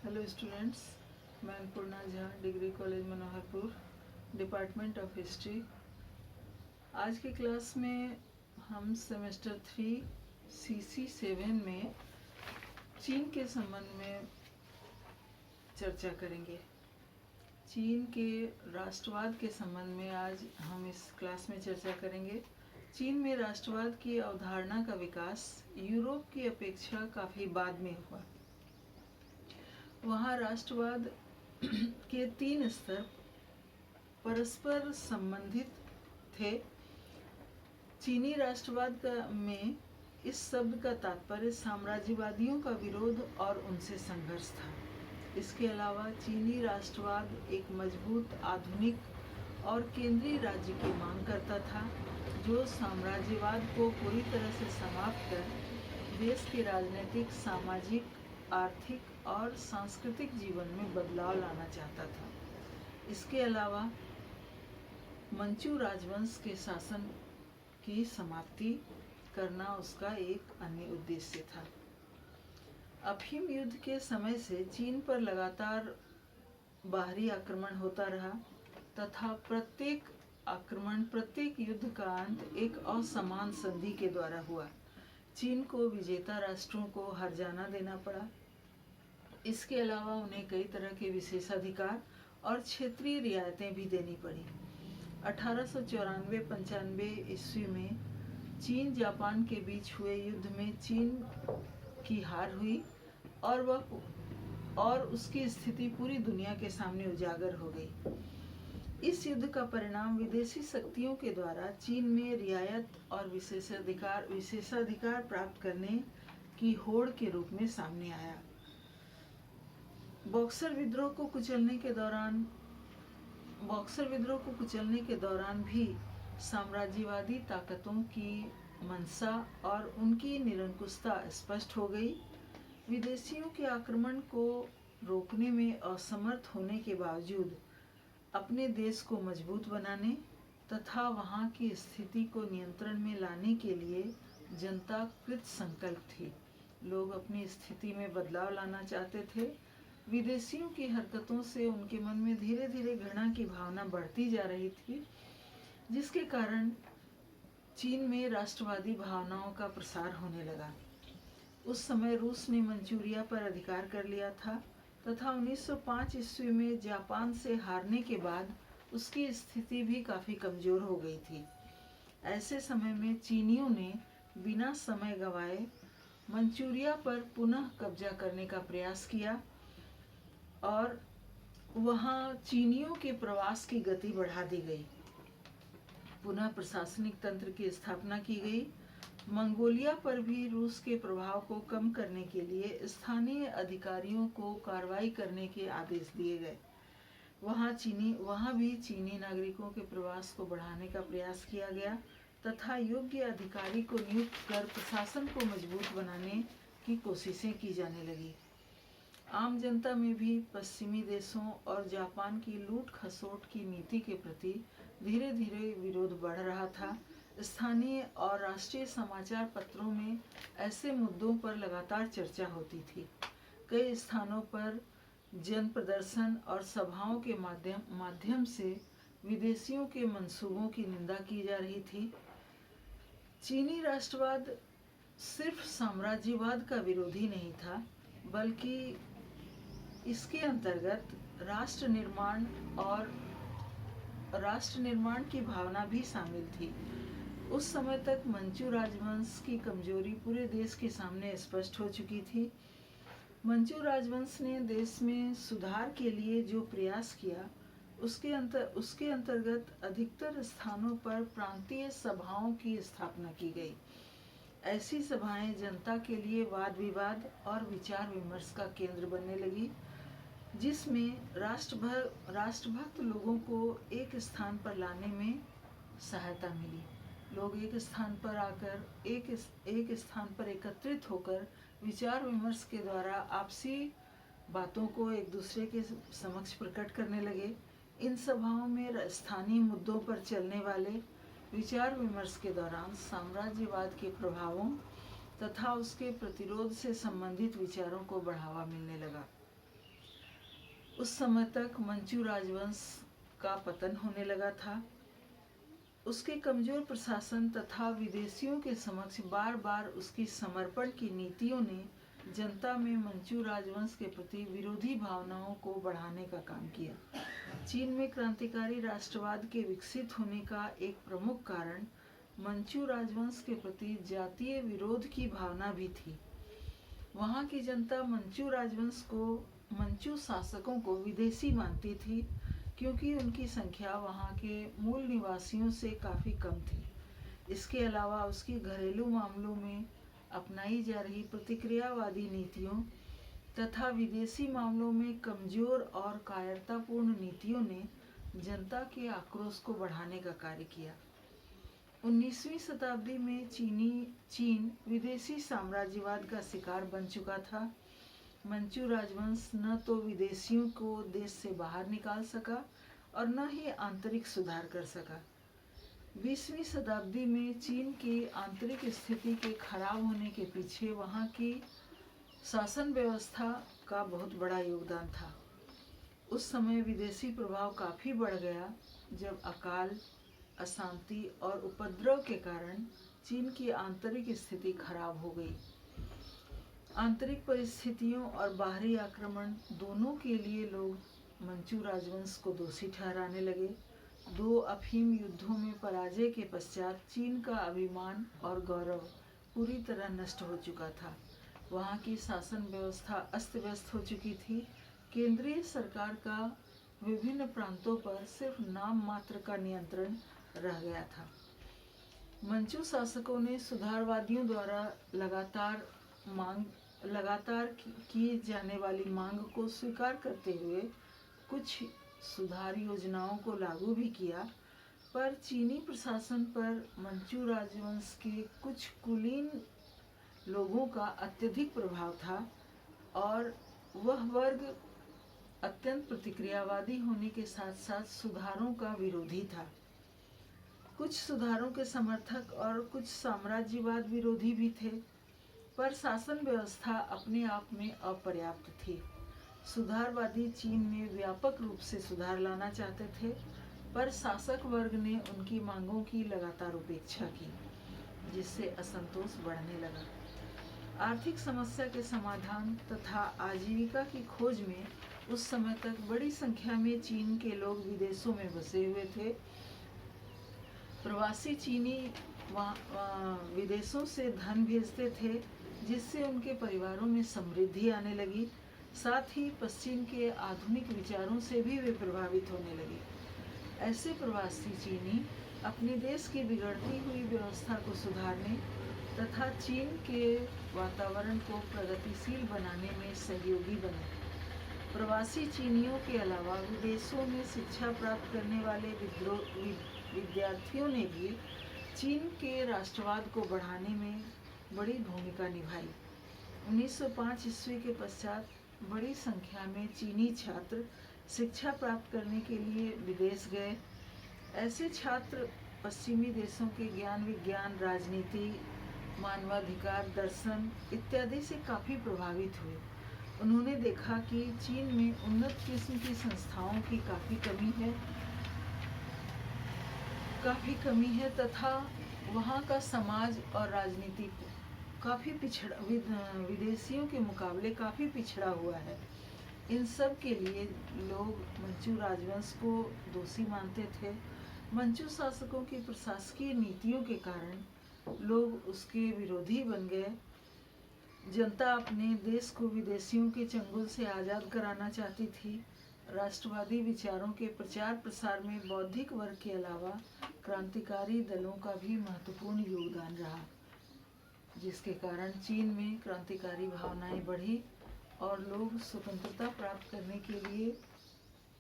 Hello students, मैं Annapurna Jha, degree college Manoharpur, department of history. आज की क्लास में हम सेमेस्टर 3 CC 7 में चीन के संबंध में चर्चा करेंगे। चीन के राष्ट्रवाद के संबंध में आज हम इस क्लास में चर्चा करेंगे। चीन में राष्ट्रवाद की अवधारणा का विकास यूरोप की अपेक्षा काफ़ी बाद में हुआ। वहाँ राष्ट्रवाद के 3 स्तर परस्पर संबंधित थे। चीनी राष्ट्रवाद में इस शब्द का तात्पर्य साम्राज्यवादियों का विरोध और उनसे संघर्ष था। इसके अलावा चीनी राष्ट्रवाद एक मजबूत, आधुनिक और केंद्रीय राज्य की मांग करता था, जो साम्राज्यवाद को पूरी तरह से समाप्त कर देश के राजनीतिक, सामाजिक, आर्थिक और सांस्कृतिक जीवन में बदलाव लाना चाहता था। इसके अलावा मंचू राजवंश के शासन की समाप्ति करना उसका एक अन्य उद्देश्य था। अफीम युद्ध के समय से चीन पर लगातार बाहरी आक्रमण होता रहा तथा प्रत्येक आक्रमण, प्रत्येक युद्ध का अंत एक असमान संधि के द्वारा हुआ। चीन को विजेता राष्ट्रों को हर्जाना देना पड़ा। इसके अलावा उन्हें कई तरह के विशेषाधिकार और क्षेत्रीय रियायतें भी देनी पड़ी। 1894-95 ईस्वी में चीन जापान के बीच हुए युद्ध में चीन की हार हुई और उसकी स्थिति पूरी दुनिया के सामने उजागर हो गई। इस युद्ध का परिणाम विदेशी शक्तियों के द्वारा चीन में रियायत और विशेषाधिकार प्राप्त करने की होड़ के रूप में सामने आया। बॉक्सर विद्रोह को कुचलने के दौरान भी साम्राज्यवादी ताकतों की मंशा और उनकी निरंकुशता स्पष्ट हो गई। विदेशियों के आक्रमण को रोकने में असमर्थ होने के बावजूद अपने देश को मजबूत बनाने तथा वहाँ की स्थिति को नियंत्रण में लाने के लिए जनता कृत संकल्प थी। लोग अपनी स्थिति में बदलाव लाना चाहते थे। विदेशियों की हरकतों से उनके मन में धीरे धीरे घृणा की भावना बढ़ती जा रही थी, जिसके कारण चीन में राष्ट्रवादी भावनाओं का प्रसार होने लगा। उस समय रूस ने मंचूरिया पर अधिकार कर लिया था तथा 1905 ईस्वी में जापान से हारने के बाद उसकी स्थिति भी काफ़ी कमज़ोर हो गई थी। ऐसे समय में चीनियों ने बिना समय गंवाए मंचूरिया पर पुनः कब्जा करने का प्रयास किया और वहाँ चीनियों के प्रवास की गति बढ़ा दी गई। पुनः प्रशासनिक तंत्र की स्थापना की गई। मंगोलिया पर भी रूस के प्रभाव को कम करने के लिए स्थानीय अधिकारियों को कार्रवाई करने के आदेश दिए गए। वहाँ भी चीनी नागरिकों के प्रवास को बढ़ाने का प्रयास किया गया तथा योग्य अधिकारी को नियुक्त कर प्रशासन को मजबूत बनाने की कोशिशें की जाने लगी। आम जनता में भी पश्चिमी देशों और जापान की लूट खसोट की नीति के प्रति धीरे धीरे विरोध बढ़ रहा था। स्थानीय और राष्ट्रीय समाचार पत्रों में ऐसे मुद्दों पर लगातार चर्चा होती थी। कई स्थानों पर जन प्रदर्शन और सभाओं के माध्यम से विदेशियों के मंसूबों की निंदा की जा रही थी। चीनी राष्ट्रवाद सिर्फ साम्राज्यवाद का विरोधी नहीं था, बल्कि इसके अंतर्गत राष्ट्र निर्माण की भावना भी शामिल थी। उस समय तक मंचू राजवंश की कमजोरी पूरे देश के सामने स्पष्ट हो चुकी थी। मंचू राजवंश ने देश में सुधार के लिए जो प्रयास किया, उसके अंतर्गत अधिकतर स्थानों पर प्रांतीय सभाओं की स्थापना की गई। ऐसी सभाएं जनता के लिए वाद विवाद और विचार विमर्श का केंद्र बनने लगी, जिसमें राष्ट्रभक्त लोगों को एक स्थान पर लाने में सहायता मिली। लोग एक स्थान पर आकर एक स्थान पर एकत्रित होकर विचार विमर्श के द्वारा आपसी बातों को एक दूसरे के समक्ष प्रकट करने लगे। इन सभाओं में स्थानीय मुद्दों पर चलने वाले विचार विमर्श के दौरान साम्राज्यवाद के प्रभावों तथा उसके प्रतिरोध से संबंधित विचारों को बढ़ावा मिलने लगा। उस समय तक मंचू राजवंश का पतन होने लगा था। उसके कमजोर प्रशासन तथा विदेशियों के समक्ष बार बार उसकी समर्पण की नीतियों ने जनता में मंचू राजवंश के प्रति विरोधी भावनाओं को बढ़ाने का काम किया। चीन में क्रांतिकारी राष्ट्रवाद के विकसित होने का एक प्रमुख कारण मंचू राजवंश के प्रति जातीय विरोध की भावना भी थी। वहाँ की जनता मंचू राजवंश को, मंचू शासकों को विदेशी मानती थी, क्योंकि उनकी संख्या वहाँ के मूल निवासियों से काफ़ी कम थी। इसके अलावा उसकी घरेलू मामलों में अपनाई जा रही प्रतिक्रियावादी नीतियों तथा विदेशी मामलों में कमजोर और कायरतापूर्ण नीतियों ने जनता के आक्रोश को बढ़ाने का कार्य किया। 19वीं शताब्दी में चीन विदेशी साम्राज्यवाद का शिकार बन चुका था। मंचू राजवंश न तो विदेशियों को देश से बाहर निकाल सका और न ही आंतरिक सुधार कर सका। 20वीं शताब्दी में चीन की आंतरिक स्थिति के खराब होने के पीछे वहाँ की शासन व्यवस्था का बहुत बड़ा योगदान था। उस समय विदेशी प्रभाव काफ़ी बढ़ गया जब अकाल, अशांति और उपद्रव के कारण चीन की आंतरिक स्थिति खराब हो गई। आंतरिक परिस्थितियों और बाहरी आक्रमण दोनों के लिए लोग मंचू राजवंश को दोषी ठहराने लगे। 2 अफीम युद्धों में पराजय के पश्चात चीन का अभिमान और गौरव पूरी तरह नष्ट हो चुका था। वहाँ की शासन व्यवस्था अस्त व्यस्त हो चुकी थी। केंद्रीय सरकार का विभिन्न प्रांतों पर सिर्फ नाम मात्र का नियंत्रण रह गया था। मंचू शासकों ने सुधारवादियों द्वारा लगातार किए जाने वाली मांग को स्वीकार करते हुए कुछ सुधार योजनाओं को लागू भी किया, पर चीनी प्रशासन पर मंचू राजवंश के कुछ कुलीन लोगों का अत्यधिक प्रभाव था और वह वर्ग अत्यंत प्रतिक्रियावादी होने के साथ साथ सुधारों का विरोधी था। कुछ सुधारों के समर्थक और कुछ साम्राज्यवाद विरोधी भी थे, पर शासन व्यवस्था अपने आप में अपर्याप्त थी। सुधारवादी चीन में व्यापक रूप से सुधार लाना चाहते थे, पर शासक वर्ग ने उनकी मांगों की लगातार उपेक्षा की, जिससे असंतोष बढ़ने लगा। आर्थिक समस्या के समाधान तथा आजीविका की खोज में उस समय तक बड़ी संख्या में चीन के लोग विदेशों में बसे हुए थे। प्रवासी चीनी विदेशों से धन भेजते थे, जिससे उनके परिवारों में समृद्धि आने लगी। साथ ही पश्चिम के आधुनिक विचारों से भी वे प्रभावित होने लगे। ऐसे प्रवासी चीनी अपने देश की बिगड़ती हुई व्यवस्था को सुधारने तथा चीन के वातावरण को प्रगतिशील बनाने में सहयोगी बने। प्रवासी चीनियों के अलावा विदेशों में शिक्षा प्राप्त करने वाले विद्यार्थियों ने भी चीन के राष्ट्रवाद को बढ़ाने में बड़ी भूमिका निभाई। 1905 ईस्वी के पश्चात बड़ी संख्या में चीनी छात्र शिक्षा प्राप्त करने के लिए विदेश गए। ऐसे छात्र पश्चिमी देशों के ज्ञान विज्ञान, राजनीति, मानवाधिकार, दर्शन इत्यादि से काफ़ी प्रभावित हुए। उन्होंने देखा कि चीन में उन्नत किस्म की संस्थाओं की काफ़ी कमी है तथा वहाँ का समाज और राजनीति काफ़ी विदेशियों के मुकाबले काफ़ी पिछड़ा हुआ है। इन सब के लिए लोग मंचू राजवंश को दोषी मानते थे। मंचू शासकों की प्रशासकीय नीतियों के कारण लोग उसके विरोधी बन गए। जनता अपने देश को विदेशियों के चंगुल से आज़ाद कराना चाहती थी। राष्ट्रवादी विचारों के प्रचार प्रसार में बौद्धिक वर्ग के अलावा क्रांतिकारी दलों का भी महत्वपूर्ण योगदान रहा, जिसके कारण चीन में क्रांतिकारी भावनाएं बढ़ी और लोग स्वतंत्रता प्राप्त करने के लिए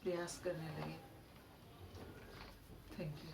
प्रयास करने लगे। Thank you.